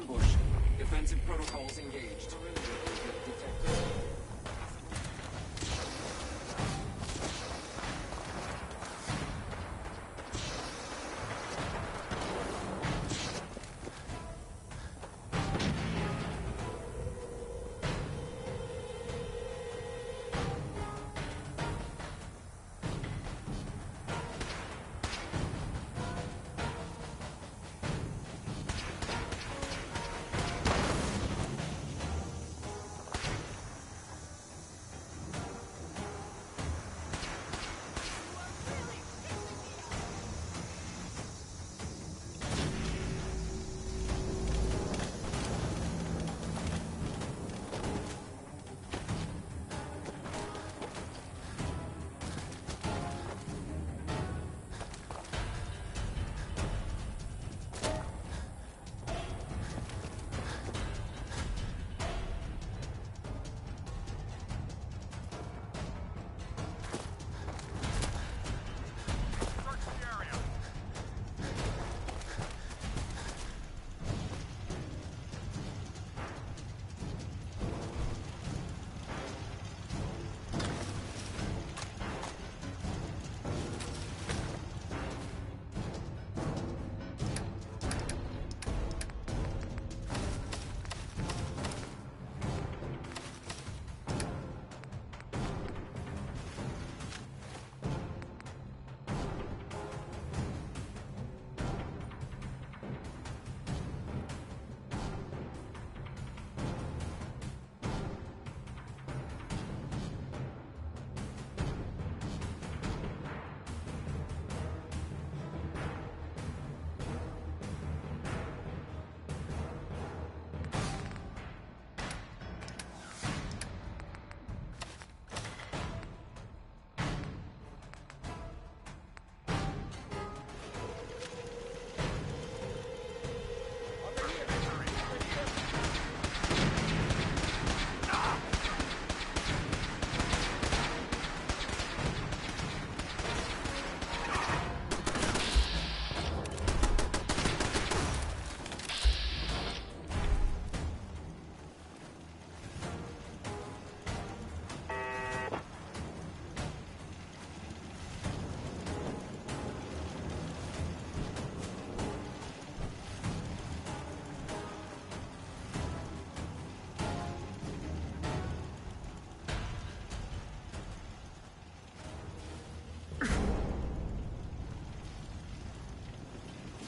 ambush. Defensive protocols engaged. Detected.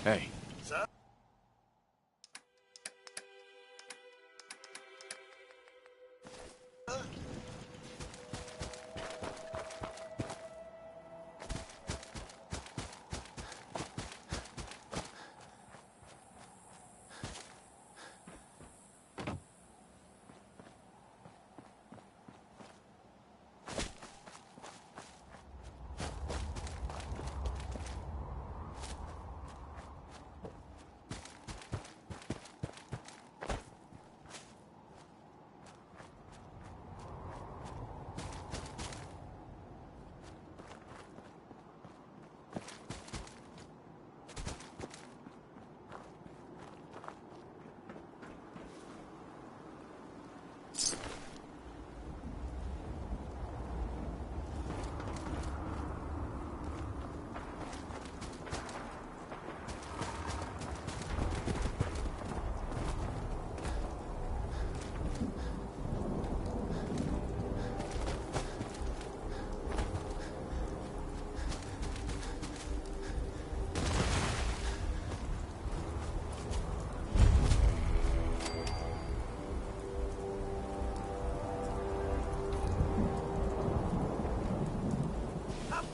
Hey. Sir?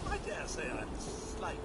I dare say I'm slightly...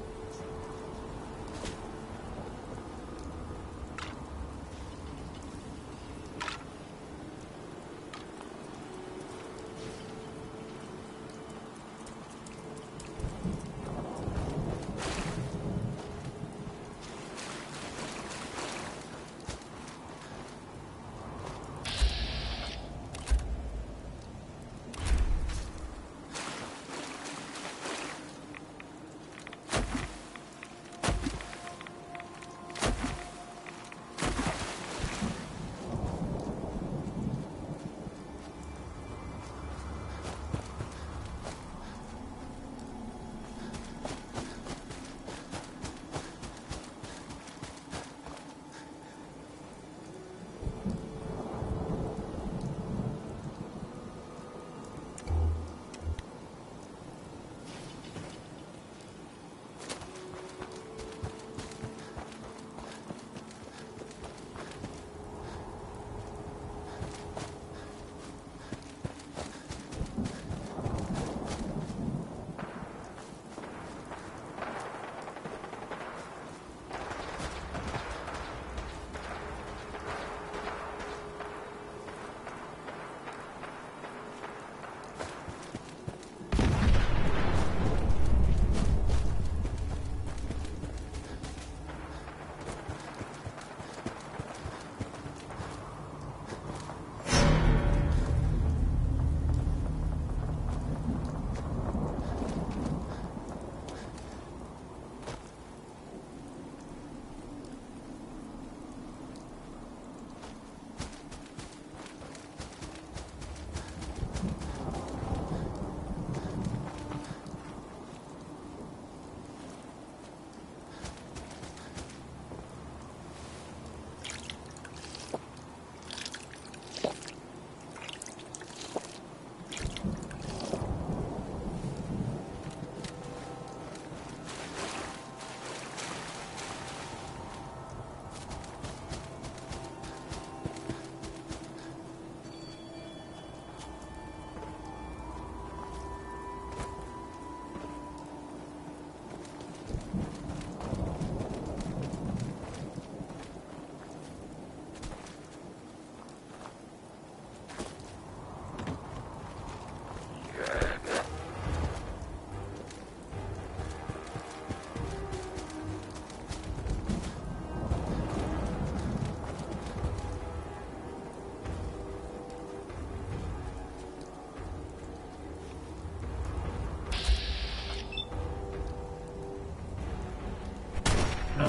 Time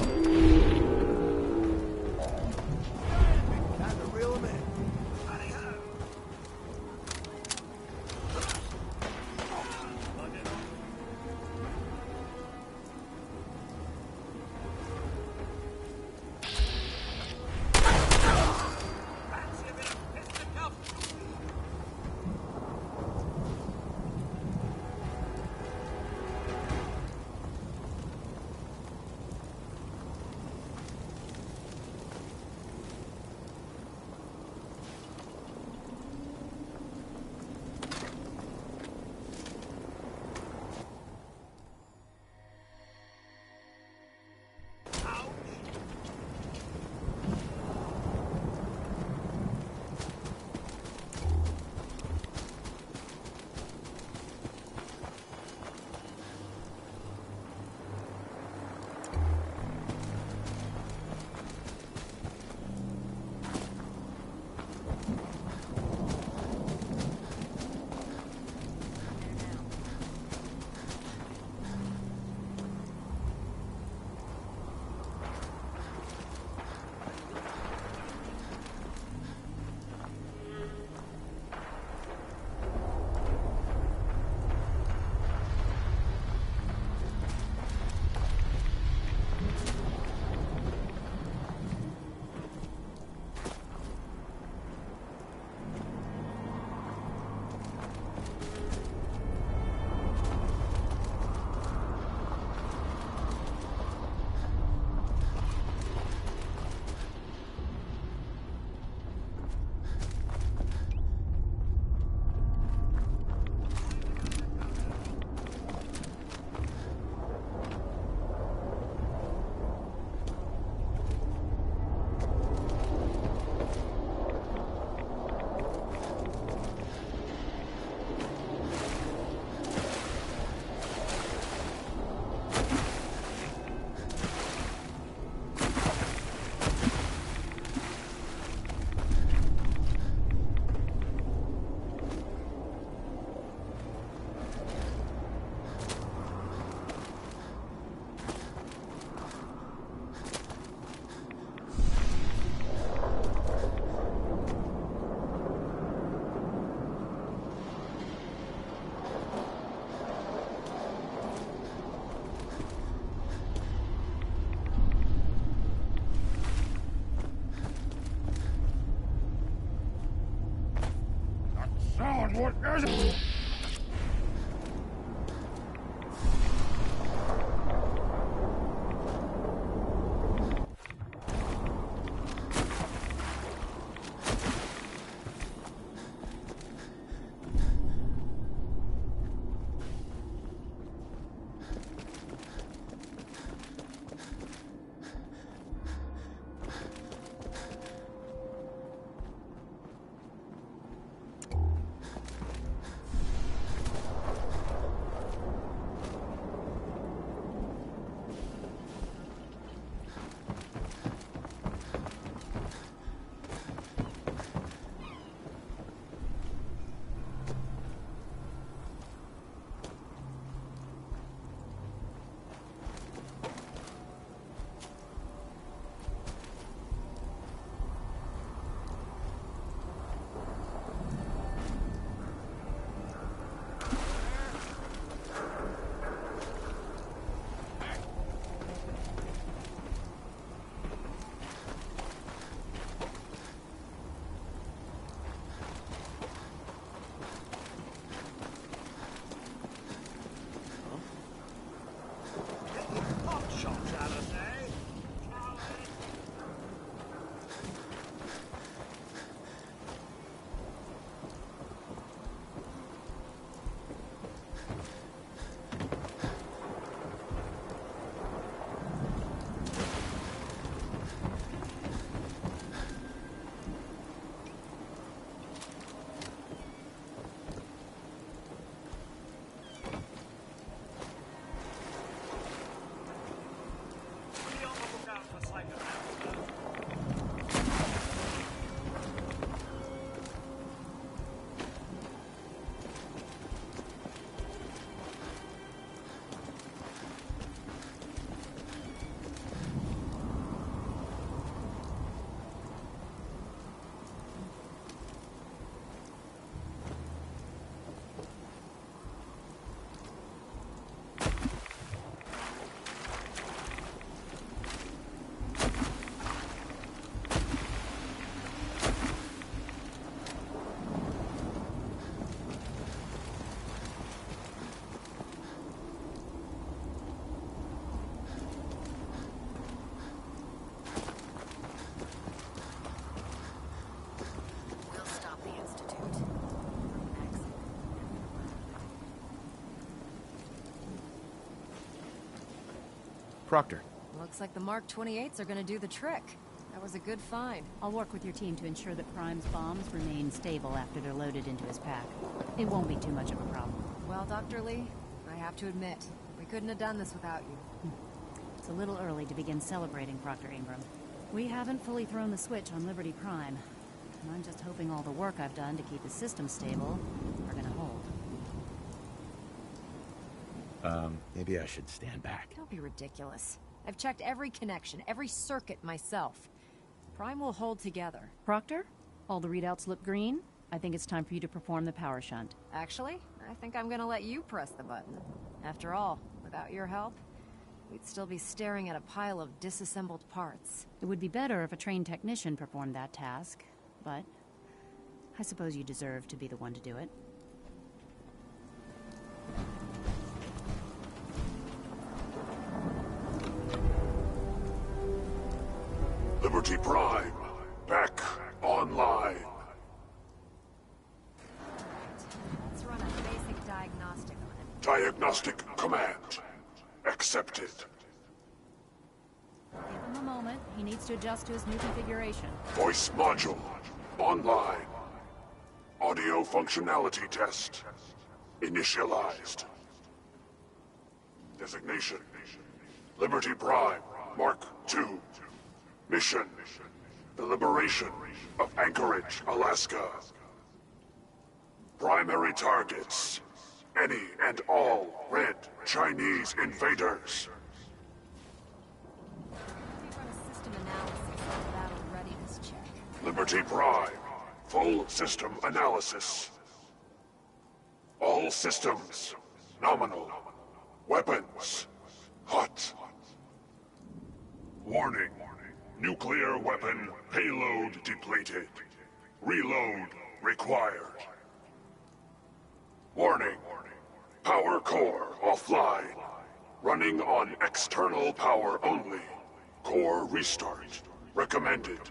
to reel him in. Howdy-ho. Fancy a bit of fisticuff? Sound, what is it? Proctor. Looks like the Mark 28s are gonna do the trick. That was a good find. I'll work with your team to ensure that Prime's bombs remain stable after they're loaded into his pack. It won't be too much of a problem. Well, Dr. Lee, I have to admit, we couldn't have done this without you. It's a little early to begin celebrating, Proctor Ingram. We haven't fully thrown the switch on Liberty Prime. And I'm just hoping all the work I've done to keep the system stable are gonna hold. Maybe I should stand back. Don't be ridiculous. I've checked every connection, every circuit myself. Prime will hold together. Proctor, all the readouts look green. I think it's time for you to perform the power shunt. Actually, I think I'm gonna let you press the button. After all, without your help, we'd still be staring at a pile of disassembled parts. It would be better if a trained technician performed that task, but I suppose you deserve to be the one to do it. Liberty Prime, back online. Let's run a basic diagnostic on it. Diagnostic command accepted. Give him a moment. He needs to adjust to his new configuration. Voice module online. Audio functionality test initialized. Designation: Liberty Prime, Mark II. Mission: the liberation of Anchorage, Alaska. Primary targets: any and all red Chinese invaders. We run a system analysis on the battle readiness check. Liberty Prime, full system analysis. All systems nominal. Weapons hot. Warning. Nuclear weapon payload depleted. Reload required. Warning. Power core offline. Running on external power only. Core restart recommended.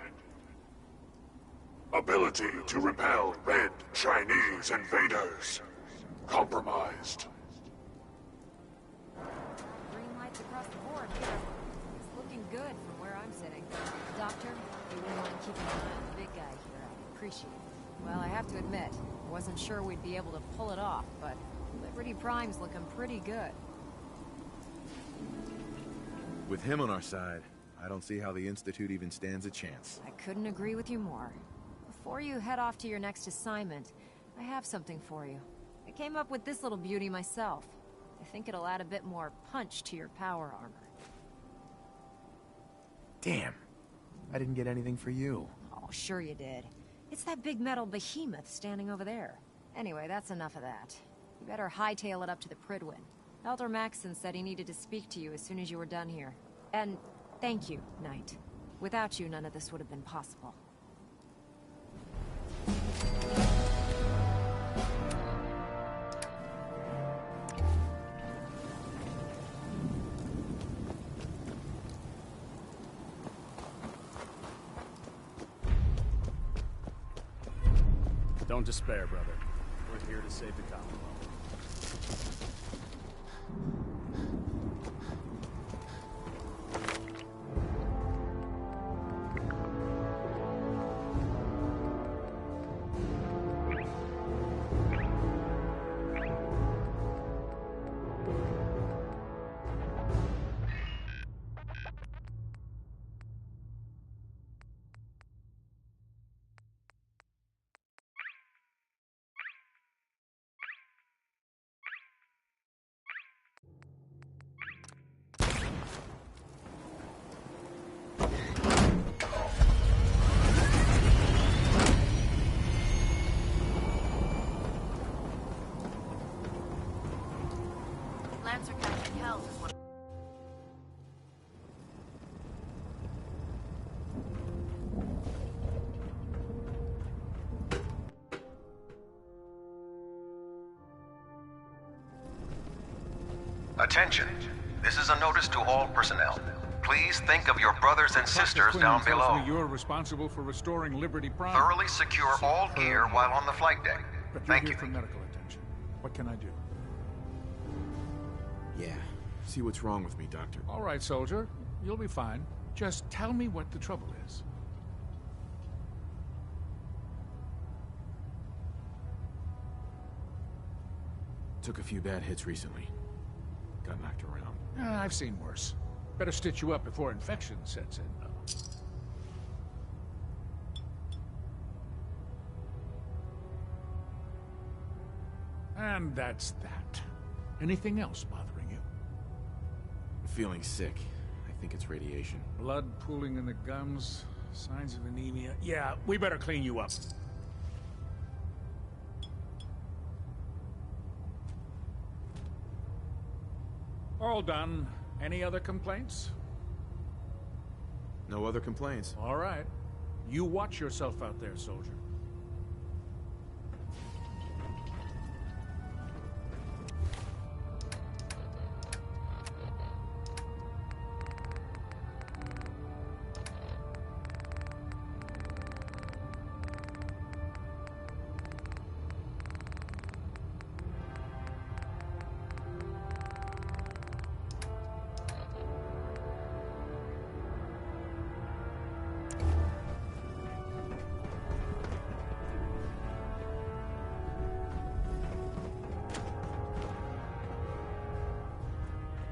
Ability to repel red Chinese invaders compromised. Green lights across the board here. It's looking good from where I'm sitting. Doctor, if you wouldn't mind keeping an eye on the big guy here, I'd appreciate it. Well, I have to admit, I wasn't sure we'd be able to pull it off, but Liberty Prime's looking pretty good. With him on our side, I don't see how the Institute even stands a chance. I couldn't agree with you more. Before you head off to your next assignment, I have something for you. I came up with this little beauty myself. I think it'll add a bit more punch to your power armor. Damn. I didn't get anything for you. Oh, sure you did. It's that big metal behemoth standing over there. Anyway, that's enough of that. You better hightail it up to the Pridwin. Elder Maxson said he needed to speak to you as soon as you were done here. And thank you, Knight. Without you, none of this would have been possible. Don't despair, brother. We're here to save the Commonwealth. Lancer Captain Hells is one. Attention. This is a notice to all personnel. Please think of your brothers and sisters down below. You're responsible for restoring Liberty Prime. Thoroughly secure all gear while on the flight deck. But you're Thank here you. for medical attention. What can I do? Yeah, See what's wrong with me, Doctor. All right, soldier. You'll be fine. Just tell me what the trouble is. Took a few bad hits recently. Got knocked around. I've seen worse. Better stitch you up before infection sets in, though. And that's that. Anything else bothering you? Feeling sick. I think it's radiation. Blood pooling in the gums, signs of anemia. Yeah, we better clean you up. All done. Any other complaints? No other complaints. All right. You watch yourself out there, soldier.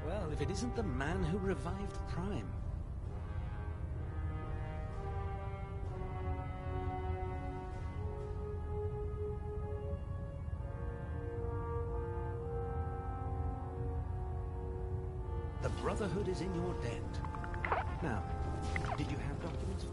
Well, if it isn't the man who revived Prime. The Brotherhood is in your debt. Now, did you have documents?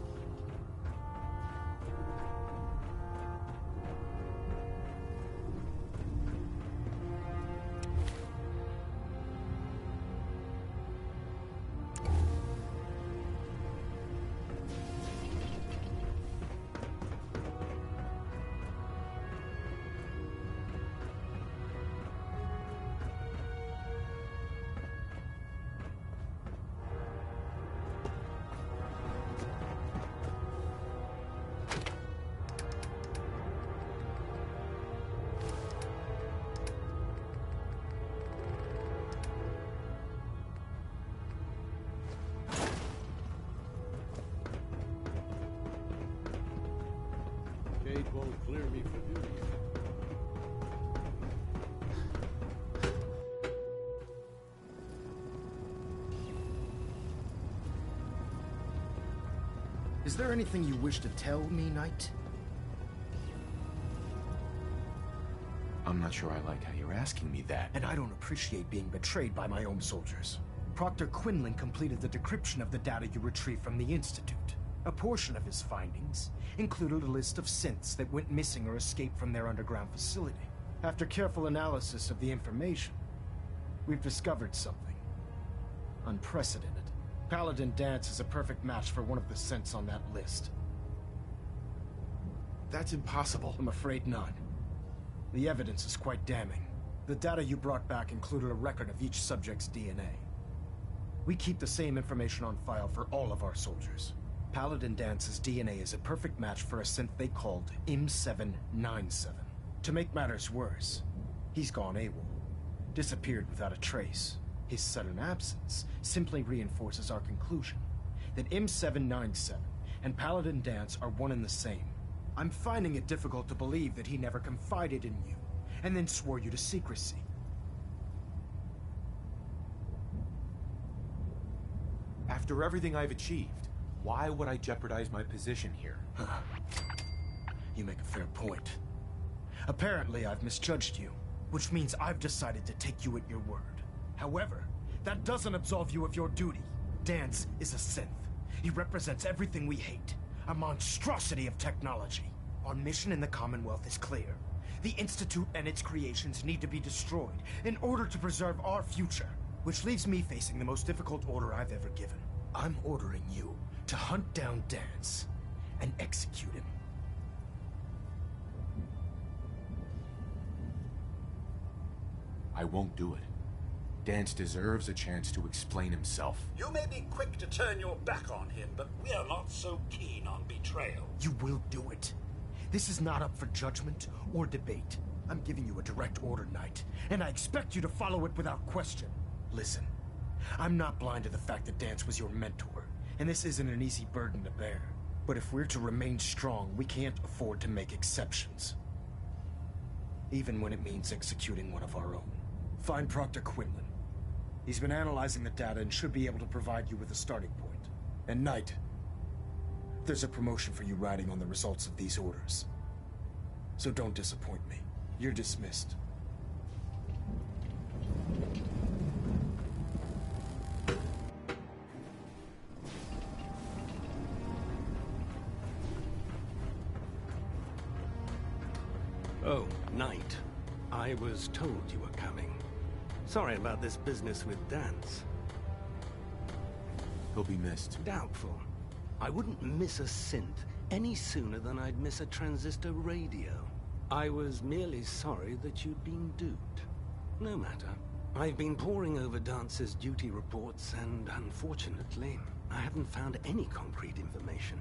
Cade won't clear me for duty. Is there anything you wish to tell me, Knight? I'm not sure I like how you're asking me that. And I don't appreciate being betrayed by my own soldiers. Proctor Quinlan completed the decryption of the data you retrieved from the Institute. A portion of his findings included a list of synths that went missing or escaped from their underground facility. After careful analysis of the information, we've discovered something unprecedented. Paladin Dance is a perfect match for one of the synths on that list. That's impossible. I'm afraid not. The evidence is quite damning. The data you brought back included a record of each subject's DNA. We keep the same information on file for all of our soldiers. Paladin Dance's DNA is a perfect match for a synth they called M797. To make matters worse, he's gone AWOL. Disappeared without a trace. His sudden absence simply reinforces our conclusion that M797 and Paladin Dance are one and the same. I'm finding it difficult to believe that he never confided in you, and then swore you to secrecy. After everything I've achieved, why would I jeopardize my position here? You make a fair point. Apparently, I've misjudged you, which means I've decided to take you at your word. However, that doesn't absolve you of your duty. Dance is a synth. He represents everything we hate. A monstrosity of technology. Our mission in the Commonwealth is clear. The Institute and its creations need to be destroyed in order to preserve our future. Which leaves me facing the most difficult order I've ever given. I'm ordering you to hunt down Dance and execute him. I won't do it. Dance deserves a chance to explain himself. You may be quick to turn your back on him, but we're not so keen on betrayal. You will do it. This is not up for judgment or debate. I'm giving you a direct order, Knight, and I expect you to follow it without question. Listen, I'm not blind to the fact that Dance was your mentor, and this isn't an easy burden to bear. But if we're to remain strong, we can't afford to make exceptions. Even when it means executing one of our own. Find Proctor Quinlan. He's been analyzing the data and should be able to provide you with a starting point. And Knight, there's a promotion for you riding on the results of these orders. So don't disappoint me. You're dismissed. Oh, Knight. I was told you were coming. Sorry about this business with Dance. He'll be missed. Doubtful. I wouldn't miss a synth any sooner than I'd miss a transistor radio. I was merely sorry that you'd been duped. No matter. I've been poring over Dance's duty reports, and unfortunately, I haven't found any concrete information.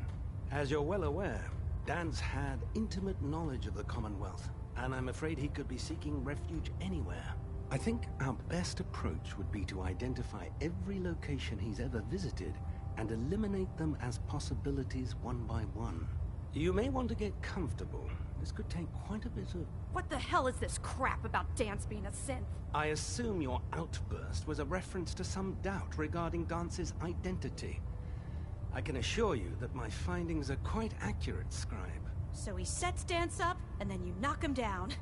As you're well aware, Dance had intimate knowledge of the Commonwealth, and I'm afraid he could be seeking refuge anywhere. I think our best approach would be to identify every location he's ever visited and eliminate them as possibilities one by one. You may want to get comfortable. This could take quite a bit of... What the hell is this crap about Dance being a synth? I assume your outburst was a reference to some doubt regarding Dance's identity. I can assure you that my findings are quite accurate, Scribe. So he sets Dance up, and then you knock him down.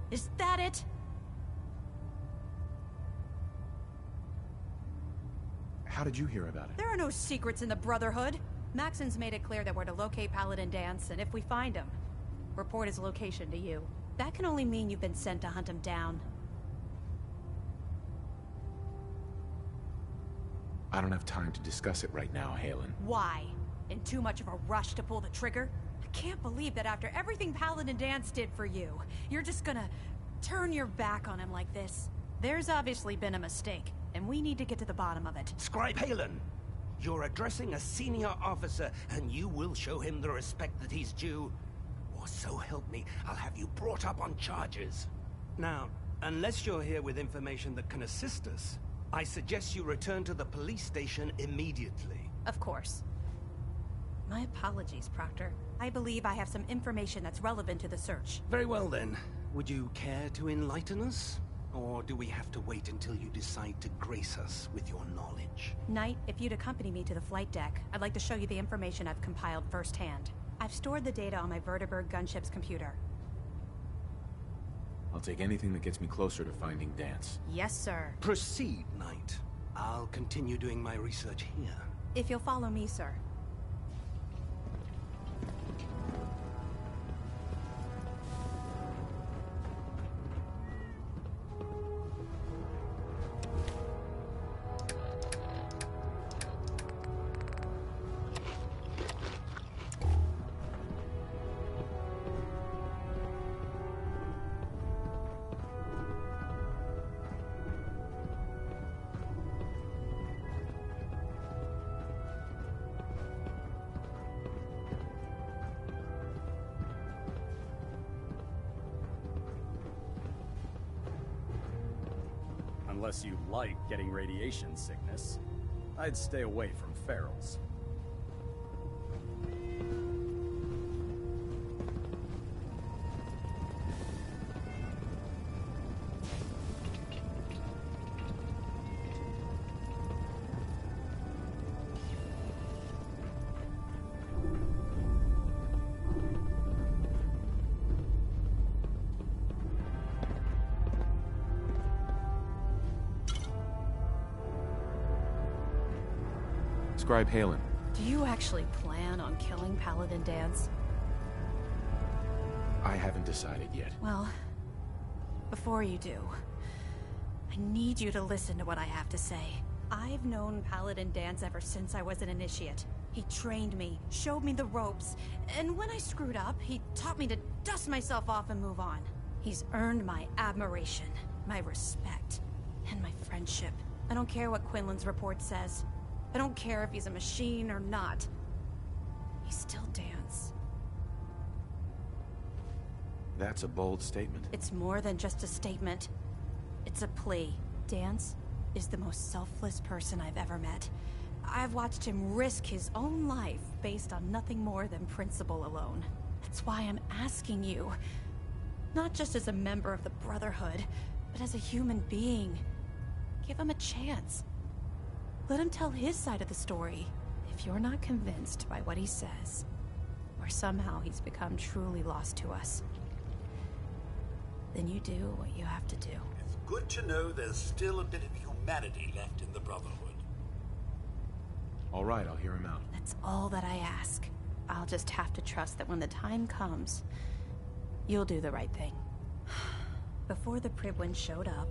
Is that it? How did you hear about it? There are no secrets in the Brotherhood. Maxon's made it clear that we're to locate Paladin Dance, and if we find him, report his location to you. That can only mean you've been sent to hunt him down. I don't have time to discuss it right now, Halen. Why? In too much of a rush to pull the trigger? I can't believe that after everything Paladin Dance did for you, you're just gonna turn your back on him like this. There's obviously been a mistake, and we need to get to the bottom of it. Scribe Halen! You're addressing a senior officer, and you will show him the respect that he's due. Or so help me, I'll have you brought up on charges. Now, unless you're here with information that can assist us, I suggest you return to the police station immediately. Of course. My apologies, Proctor. I believe I have some information that's relevant to the search. Very well then. Would you care to enlighten us? Or do we have to wait until you decide to grace us with your knowledge? Knight, if you'd accompany me to the flight deck, I'd like to show you the information I've compiled firsthand. I've stored the data on my Vertibird gunship's computer. I'll take anything that gets me closer to finding Dance. Yes, sir. Proceed, Knight. I'll continue doing my research here. If you'll follow me, sir. Unless you like getting radiation sickness, I'd stay away from ferals. Scribe Halen. Do you actually plan on killing Paladin Dance? I haven't decided yet. Well, before you do, I need you to listen to what I have to say. I've known Paladin Dance ever since I was an initiate. He trained me, showed me the ropes, and when I screwed up, he taught me to dust myself off and move on. He's earned my admiration, my respect, and my friendship. I don't care what Quinlan's report says. I don't care if he's a machine or not. He's still Dance. That's a bold statement. It's more than just a statement. It's a plea. Dance, is the most selfless person I've ever met. I've watched him risk his own life based on nothing more than principle alone. That's why I'm asking you. Not just as a member of the Brotherhood, but as a human being. Give him a chance. Let him tell his side of the story. If you're not convinced by what he says, or somehow he's become truly lost to us, then you do what you have to do. It's good to know there's still a bit of humanity left in the Brotherhood. All right, I'll hear him out. That's all that I ask. I'll just have to trust that when the time comes, you'll do the right thing. Before the Pribwin showed up,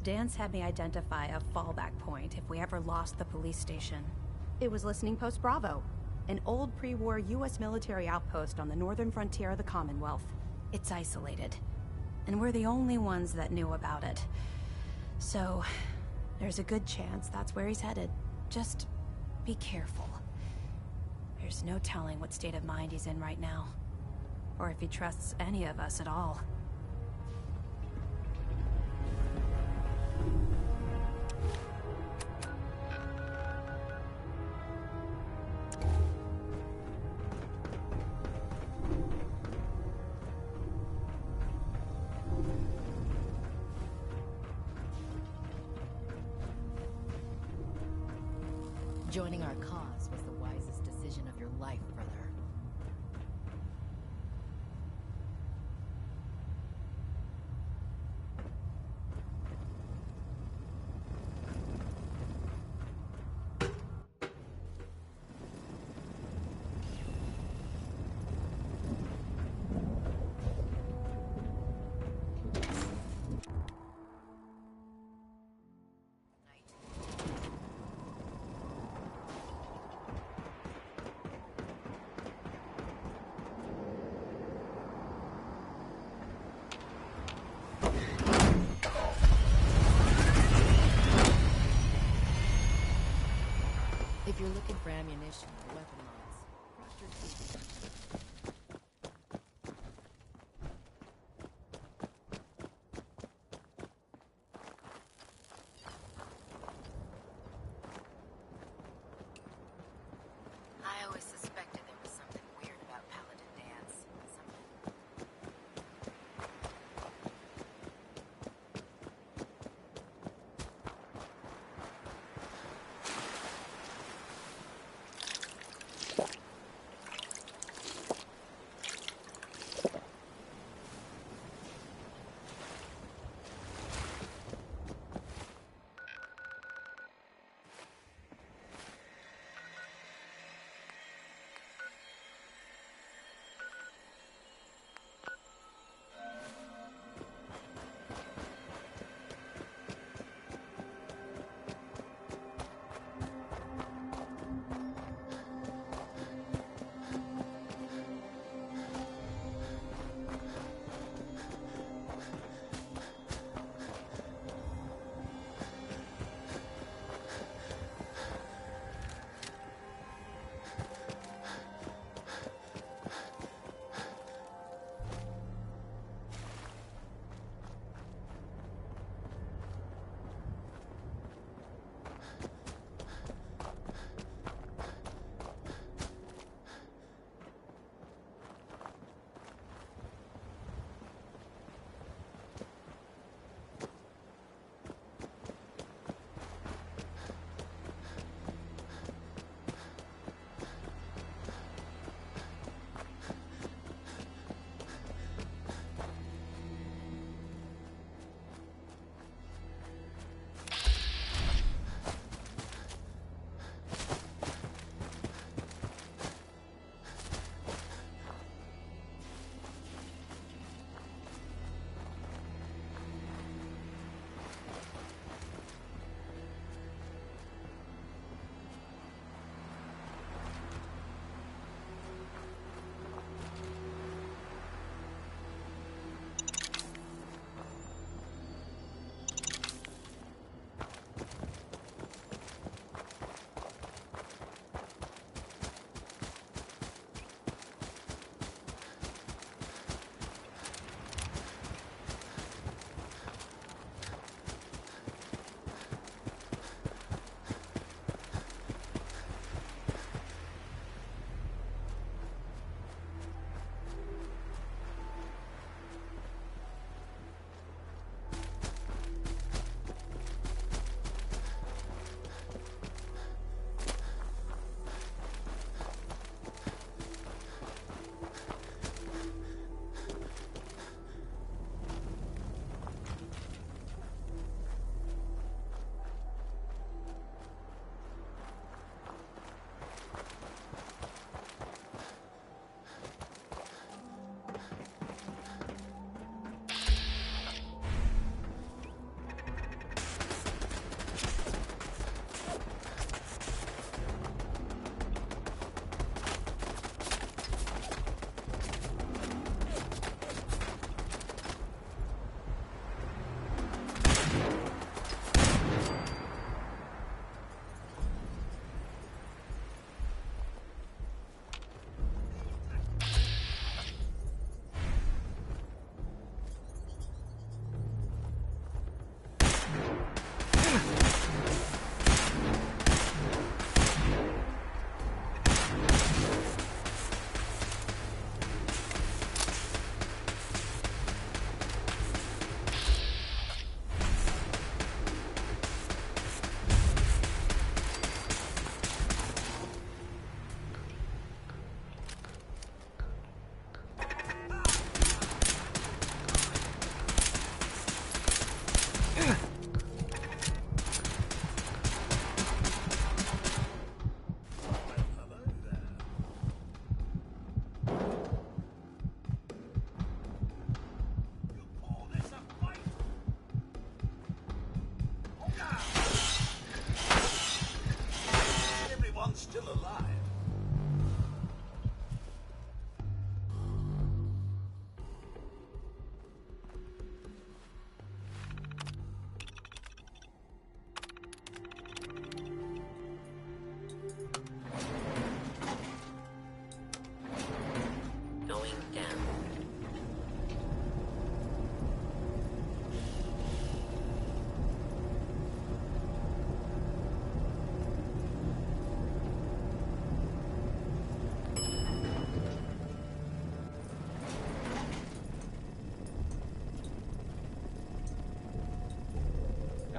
Dance had me identify a fallback point if we ever lost the police station. It was Listening Post Bravo, an old pre-war U.S. military outpost on the northern frontier of the Commonwealth. It's isolated, and we're the only ones that knew about it. So, there's a good chance that's where he's headed. Just be careful. There's no telling what state of mind he's in right now, or if he trusts any of us at all. Joining our cause was the wisest decision of your life, brother. If you're looking for ammunition or weapon mods, Proctor I always suspected there was something weird about Paladin Dance.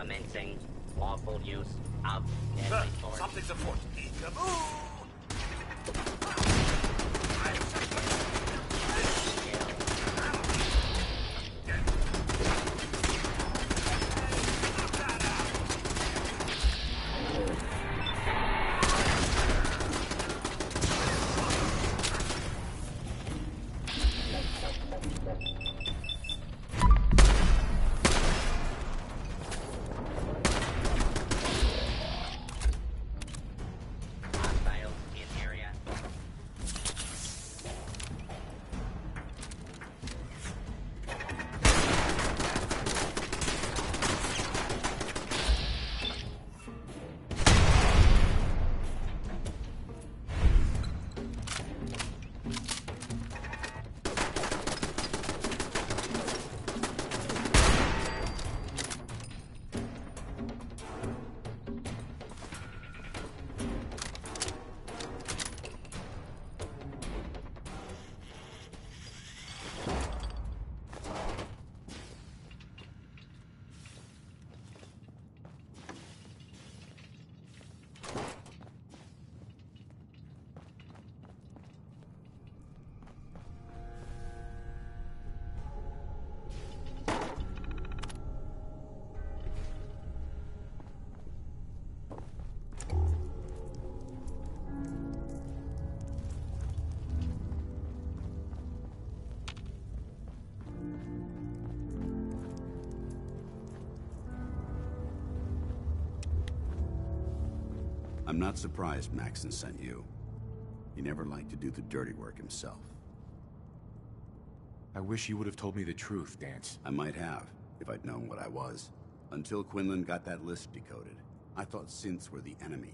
Commencing lawful use of deadly force. Something's afoot. Peekaboo! I'm not surprised Maxon sent you. He never liked to do the dirty work himself. I wish you would have told me the truth, Dance. I might have, if I'd known what I was. Until Quinlan got that list decoded, I thought synths were the enemy.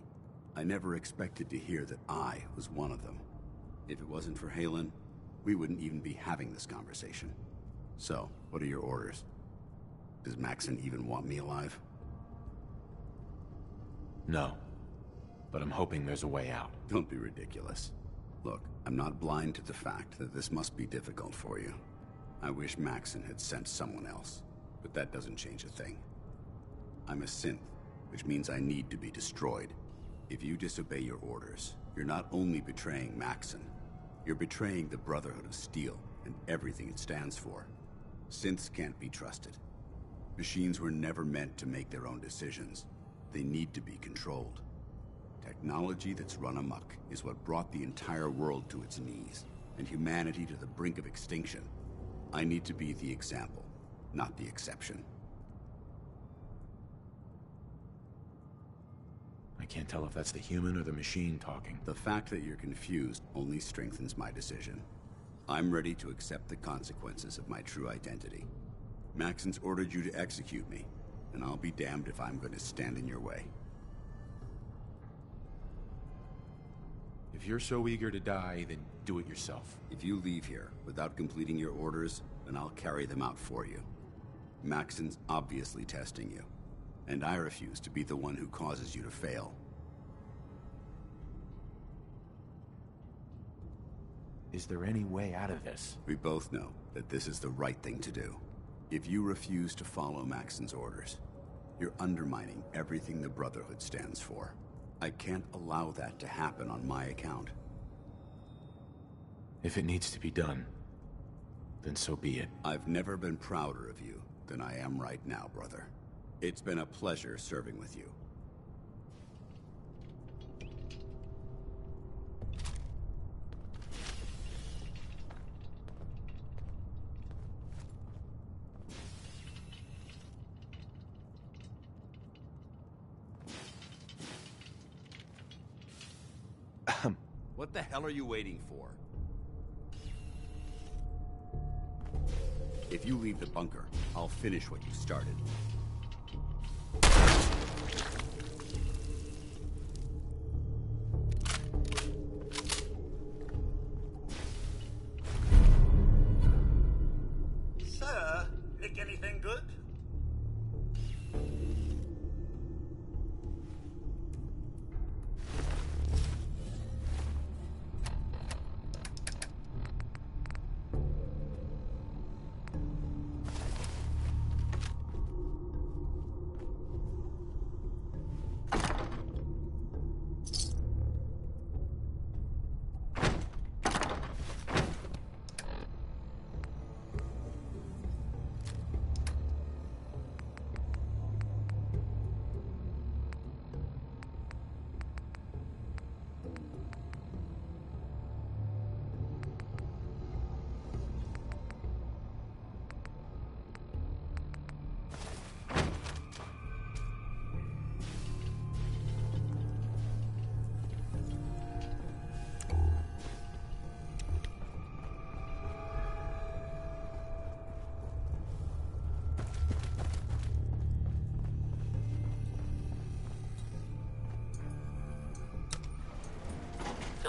I never expected to hear that I was one of them. If it wasn't for Halen, we wouldn't even be having this conversation. So, what are your orders? Does Maxon even want me alive? No. But I'm hoping there's a way out. Don't be ridiculous. Look, I'm not blind to the fact that this must be difficult for you. I wish Maxon had sent someone else, but that doesn't change a thing. I'm a synth, which means I need to be destroyed. If you disobey your orders, you're not only betraying Maxon, you're betraying the Brotherhood of Steel and everything it stands for. Synths can't be trusted. Machines were never meant to make their own decisions. They need to be controlled. Technology that's run amok is what brought the entire world to its knees, and humanity to the brink of extinction. I need to be the example, not the exception. I can't tell if that's the human or the machine talking. The fact that you're confused only strengthens my decision. I'm ready to accept the consequences of my true identity. Maxon's ordered you to execute me, and I'll be damned if I'm going to stand in your way. If you're so eager to die, then do it yourself. If you leave here without completing your orders, then I'll carry them out for you. Maxon's obviously testing you, and I refuse to be the one who causes you to fail. Is there any way out of this? We both know that this is the right thing to do. If you refuse to follow Maxon's orders, you're undermining everything the Brotherhood stands for. I can't allow that to happen on my account. If it needs to be done, then so be it. I've never been prouder of you than I am right now, brother. It's been a pleasure serving with you. What the hell are you waiting for? If you leave the bunker, I'll finish what you started. Sir, pick anything good?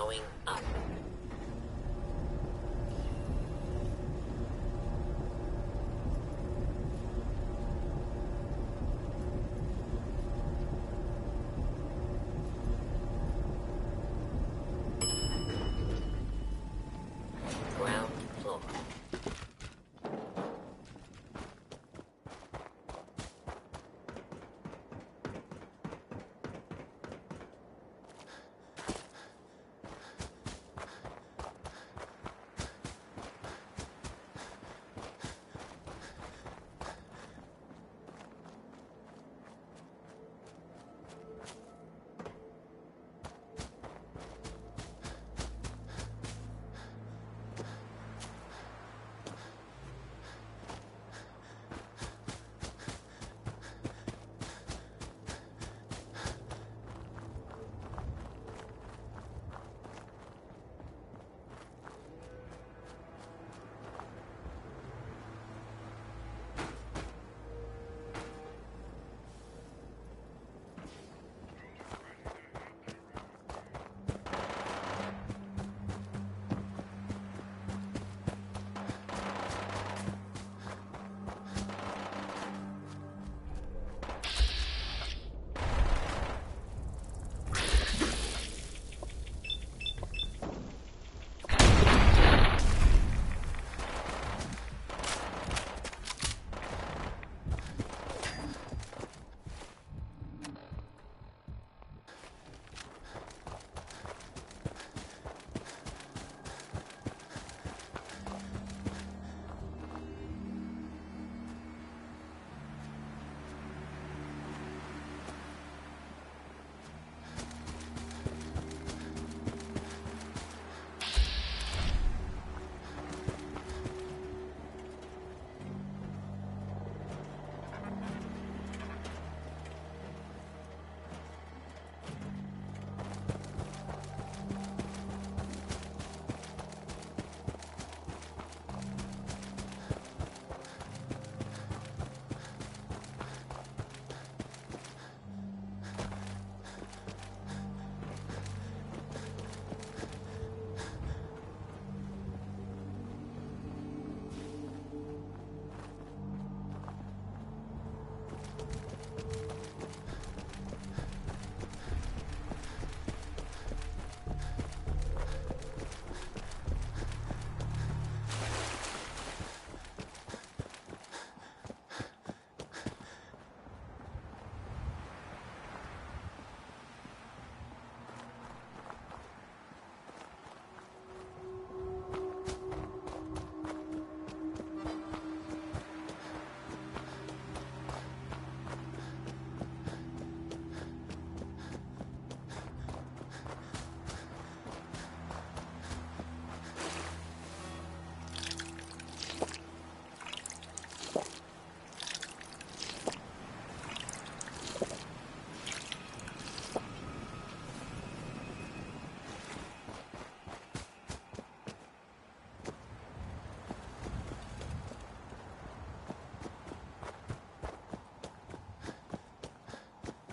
showing up. Ground floor.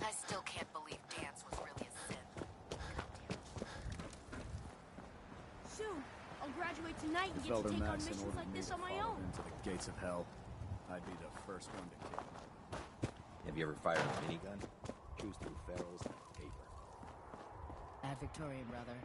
I still can't believe Dance was really a Sith. Soon, I'll graduate tonight and get Felder to take on Maxon missions ordered like me this to on my follow own. him to the gates of hell. I'd be the first one to kick him. Have you ever fired a minigun? Cruise through ferals and paper. Ad Victorian, brother.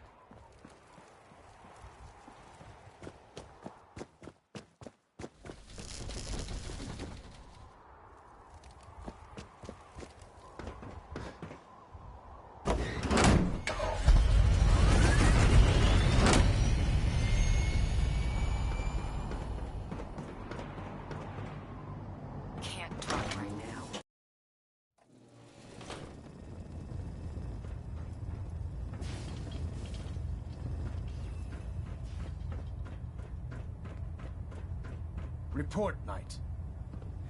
Can't talk right now. Report, Knight.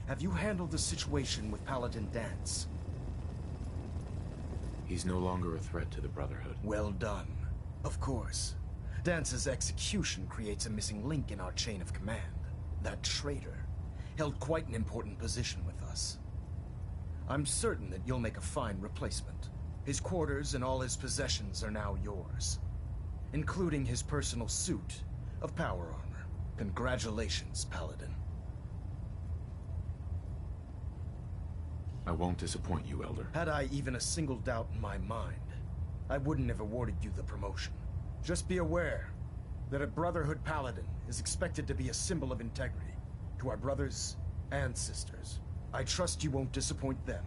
Have you handled the situation with Paladin Dance? He's no longer a threat to the Brotherhood. Well done. Of course. Dance's execution creates a missing link in our chain of command. That traitor held quite an important position with us. I'm certain that you'll make a fine replacement. His quarters and all his possessions are now yours. including his personal suit of power armor. Congratulations, Paladin. I won't disappoint you, Elder. Had I even a single doubt in my mind, I wouldn't have awarded you the promotion. Just be aware that a Brotherhood Paladin is expected to be a symbol of integrity to our brothers and sisters. I trust you won't disappoint them,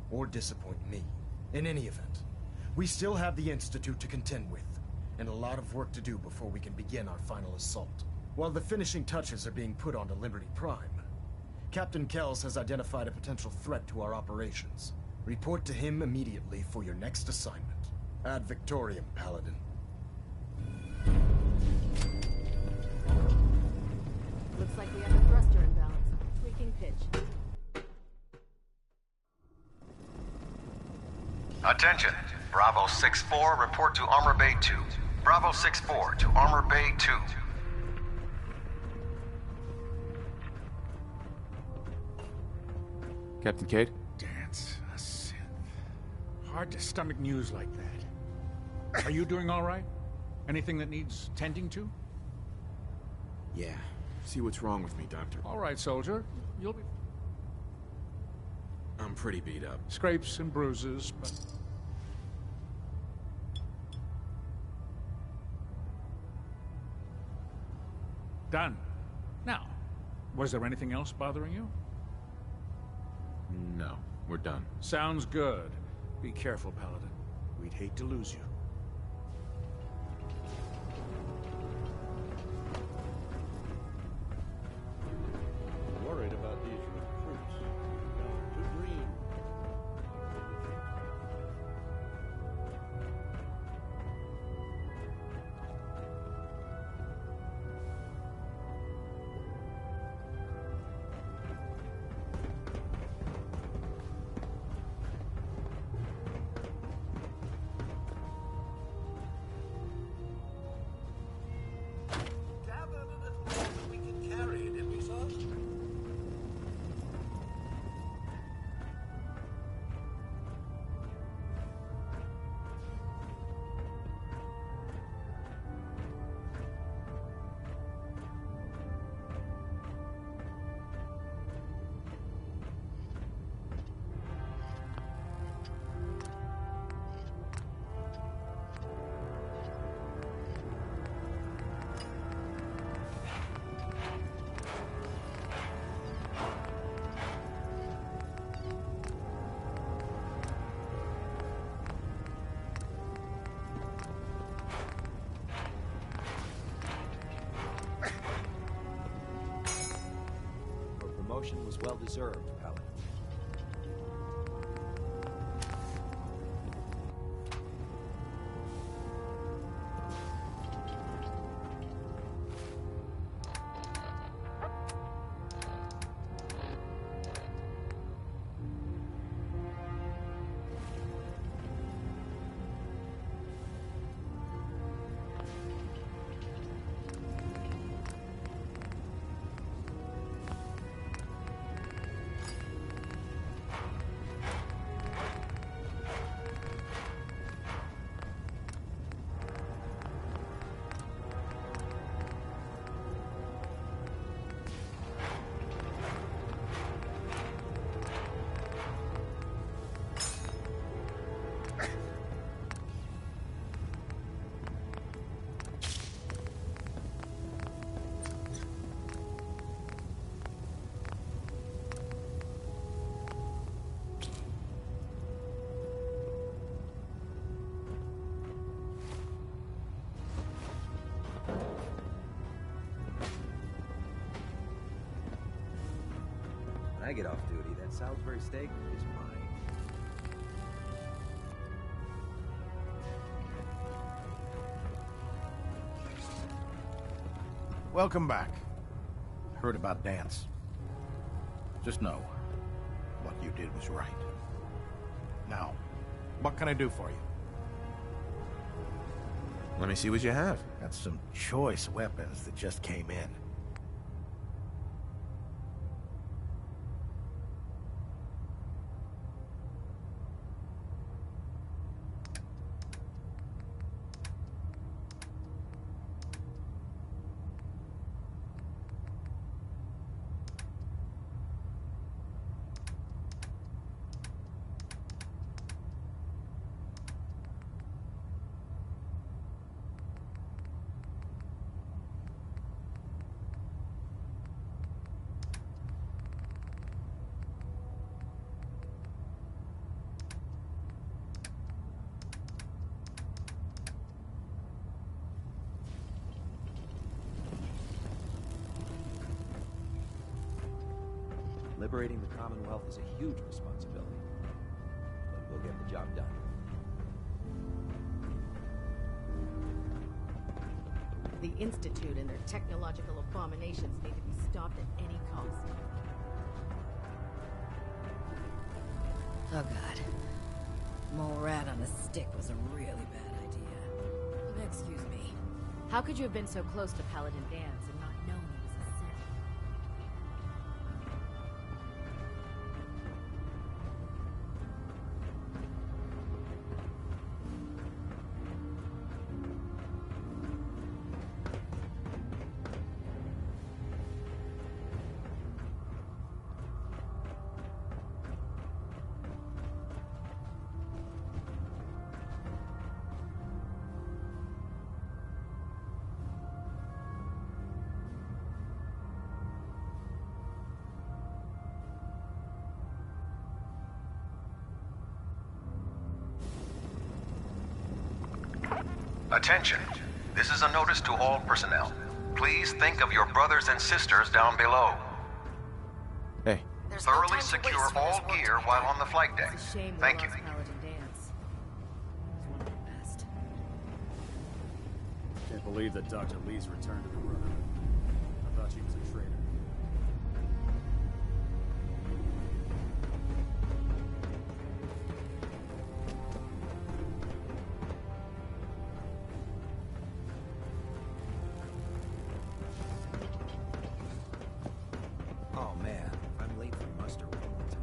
or disappoint me. In any event, we still have the Institute to contend with, and a lot of work to do before we can begin our final assault. While the finishing touches are being put onto Liberty Prime, Captain Kells has identified a potential threat to our operations. Report to him immediately for your next assignment. Ad Victoriam, Paladin. Looks like we have a thruster imbalance. Tweaking pitch. Attention. Bravo 6-4, report to Armor Bay 2. Bravo 6-4 to Armor Bay 2. Captain Cade? Dance, a synth. Hard to stomach news like that. Are you doing all right? Anything that needs tending to? Yeah. See what's wrong with me, Doctor. All right, soldier. You'll be... I'm pretty beat up. Scrapes and bruises, but... Done. Now, was there anything else bothering you? No, we're done. Sounds good. Be careful, Paladin. We'd hate to lose you. Worried about these recruits. Gone too green. We can carry it, didn't we, sir? Your promotion was well deserved, Paladin. When I get off duty, that Salisbury steak is mine. Welcome back. Heard about Dance. Just know, what you did was right. Now, what can I do for you? Let me see what you have. Got some choice weapons that just came in. Liberating the Commonwealth is a huge responsibility, but we'll get the job done. The Institute and their technological abominations need to be stopped at any cost. Oh god. Mole rat on a stick was a really bad idea. Excuse me. How could you have been so close to Paladin Dance and not known he was a Sith? Attention. This is a notice to all personnel. Please think of your brothers and sisters down below. Hey. Thoroughly secure all gear while on the flight deck. It's a shame we Thank you. lost Paladin Dance. He's one of the best. Can't believe that Dr. Lee's returned to the Brotherhood. I thought she was a traitor. Oh man, I'm late for muster one more time.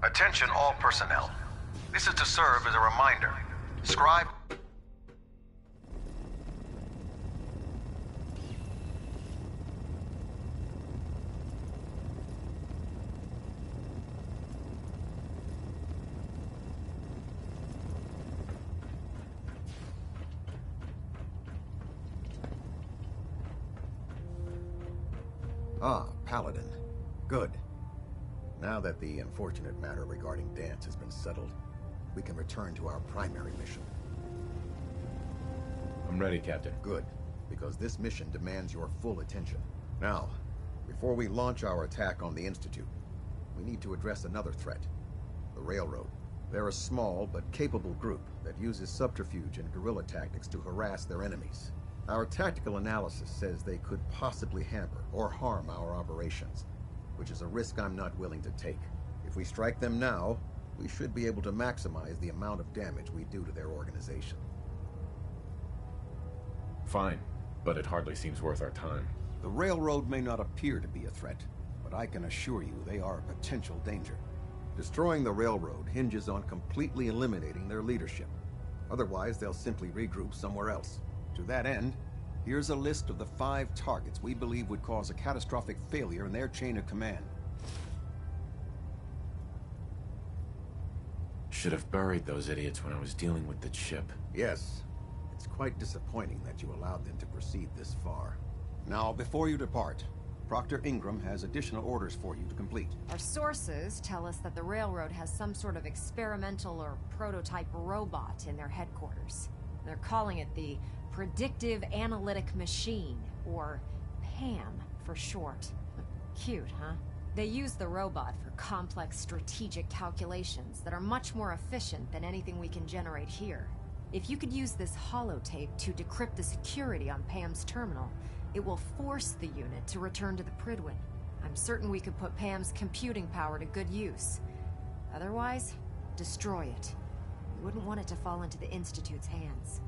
Attention all personnel. This is to serve as a reminder. Scribe... Ah, Paladin. Good. Now that the unfortunate matter regarding Dance has been settled, we can return to our primary mission. I'm ready, Captain. Good, because this mission demands your full attention. Now, before we launch our attack on the Institute, we need to address another threat. The Railroad. They're a small but capable group that uses subterfuge and guerrilla tactics to harass their enemies. Our tactical analysis says they could possibly hamper or harm our operations, which is a risk I'm not willing to take. If we strike them now, we should be able to maximize the amount of damage we do to their organization. Fine, but it hardly seems worth our time. The Railroad may not appear to be a threat, but I can assure you they are a potential danger. Destroying the Railroad hinges on completely eliminating their leadership. Otherwise, they'll simply regroup somewhere else. To that end, here's a list of the 5 targets we believe would cause a catastrophic failure in their chain of command. Should have buried those idiots when I was dealing with the chip. Yes. It's quite disappointing that you allowed them to proceed this far. Now, before you depart, Proctor Ingram has additional orders for you to complete. Our sources tell us that the Railroad has some sort of experimental or prototype robot in their headquarters. They're calling it the Predictive Analytic Machine, or PAM for short. Cute, huh? They use the robot for complex strategic calculations that are much more efficient than anything we can generate here. If you could use this holotape to decrypt the security on Pam's terminal, it will force the unit to return to the Prydwen. I'm certain we could put Pam's computing power to good use. Otherwise, destroy it. We wouldn't want it to fall into the Institute's hands.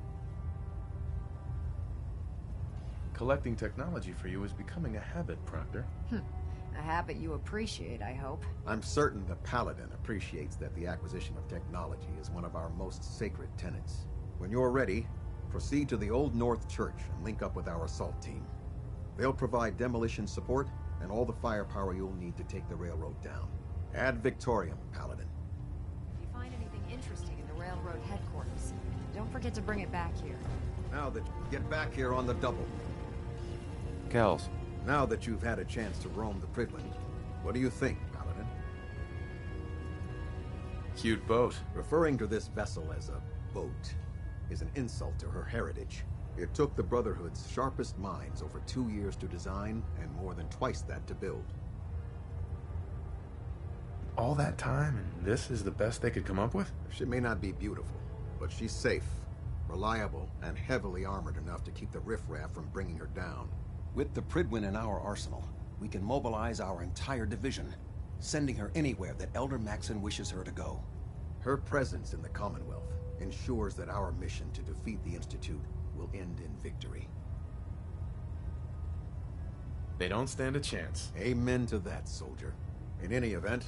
Collecting technology for you is becoming a habit, Proctor. A habit you appreciate, I hope. I'm certain the Paladin appreciates that the acquisition of technology is one of our most sacred tenets. When you're ready, proceed to the Old North Church and link up with our assault team. They'll provide demolition support and all the firepower you'll need to take the railroad down. Ad Victoriam, Paladin. If you find anything interesting in the railroad headquarters, don't forget to bring it back here. Now that get back here on the double. Kells. Now that you've had a chance to roam the Prydwen, what do you think, Paladin? Cute boat. Referring to this vessel as a boat is an insult to her heritage. It took the Brotherhood's sharpest minds over 2 years to design and more than twice that to build. All that time, and this is the best they could come up with? She may not be beautiful, but she's safe, reliable, and heavily armored enough to keep the riffraff from bringing her down. With the Prydwen in our arsenal, we can mobilize our entire division, sending her anywhere that Elder Maxon wishes her to go. Her presence in the Commonwealth ensures that our mission to defeat the Institute will end in victory. They don't stand a chance. Amen to that, soldier. In any event,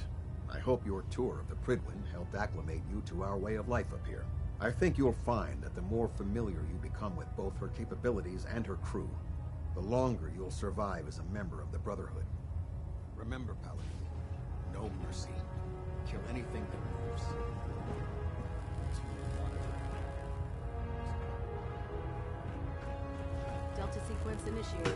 I hope your tour of the Prydwen helped acclimate you to our way of life up here. I think you'll find that the more familiar you become with both her capabilities and her crew, the longer you'll survive as a member of the Brotherhood. Remember, Paladin, no mercy. Kill anything that moves. Delta sequence initiated.